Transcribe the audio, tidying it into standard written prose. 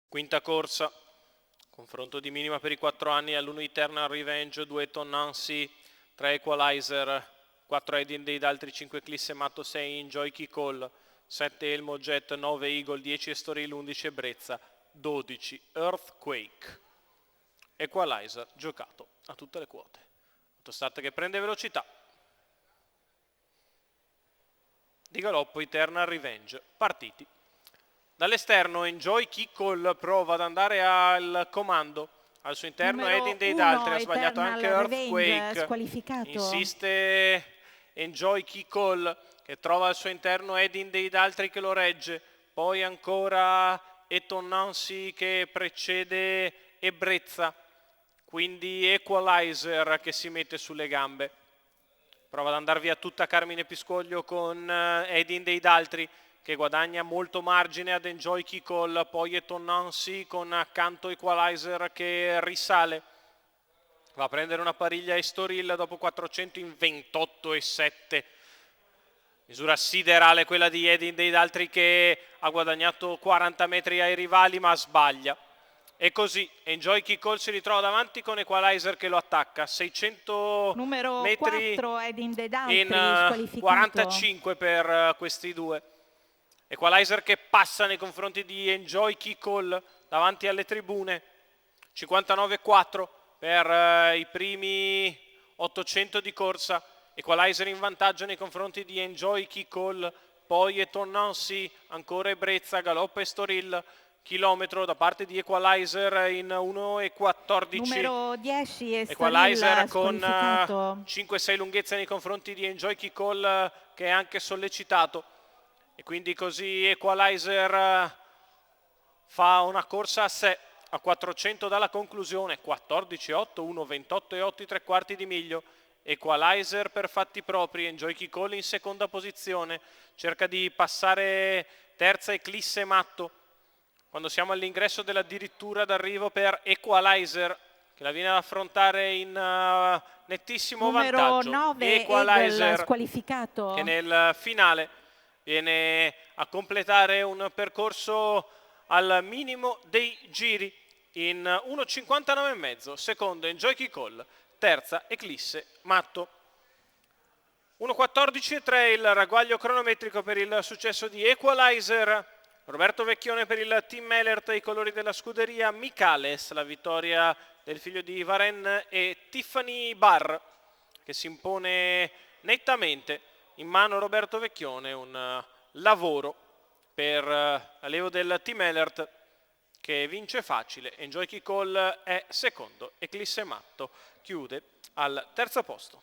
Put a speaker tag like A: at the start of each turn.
A: Quinta corsa, confronto di minima per i 4 anni all'1 Eternal Revenge, 2 Ton Nancy, 3 Equalizer, 4 Edin Dei d'altri, 5 Eclisse Matto, 6 Enjoy Key Call, 7 Elmo Jet, 9 Eagle, 10 Estoril, 11 Brezza, 12 Earthquake. Equalizer giocato a tutte le quote. Autostart che prende velocità. Di galoppo Eternal Revenge, partiti. Dall'esterno Enjoy Key Call prova ad andare al comando. Al suo interno Edin Dei d'altri, ha sbagliato anche Earthquake. Insiste Enjoy Key Call che trova al suo interno Edin Dei d'altri che lo regge. Poi ancora Eton Nancy che precede Ebrezza. Quindi Equalizer che si mette sulle gambe. Prova ad andare via tutta Carmine Piscoglio con Edin Dei d'altri che guadagna molto margine ad Enjoy Key Call, poi Eton Nancy con accanto Equalizer che risale. Va a prendere una pariglia Estoril dopo 400 in 28,7. Misura siderale quella di Edin Dei d'altri che ha guadagnato 40 metri ai rivali ma sbaglia. E così Enjoy Key Call si ritrova davanti con Equalizer che lo attacca. 600
B: Numero
A: metri
B: 4 Edin Dei d'altri,
A: in 45 per questi due. Equalizer che passa nei confronti di Enjoy Key Call davanti alle tribune. 59,4 per i primi 800 di corsa. Equalizer in vantaggio nei confronti di Enjoy Key Call. Poi Eton Nancy, ancora Ebrezza, galoppa Estoril. Chilometro da parte di Equalizer in 1,14.
B: Numero 10
A: Equalizer con 5-6 lunghezza nei confronti di Enjoy Key Call che è anche sollecitato. E quindi così Equalizer fa una corsa a sé a 400 dalla conclusione. 14,8, 1,28 e 8 3/4 di miglio. Equalizer per fatti propri. Enjoy Key Call in seconda posizione. Cerca di passare terza Eclisse Matto. Quando siamo all'ingresso dell'addirittura d'arrivo per Equalizer che la viene ad affrontare in nettissimo vantaggio.
B: 9
A: Equalizer
B: squalificato
A: che nel finale viene a completare un percorso al minimo dei giri in 1,59,5. Secondo Enjoy Key Call, terza Eclisse Matto. 1,14,3 il ragguaglio cronometrico per il successo di Equalizer. Roberto Vecchione per il Team Elert, i colori della scuderia Michales, la vittoria del figlio di Varenne e Tiffany Barr che si impone nettamente. In mano Roberto Vecchione, un lavoro per l'allievo del Team Elert che vince facile. Enjoy Key Call è secondo, Eclisse Matto chiude al terzo posto.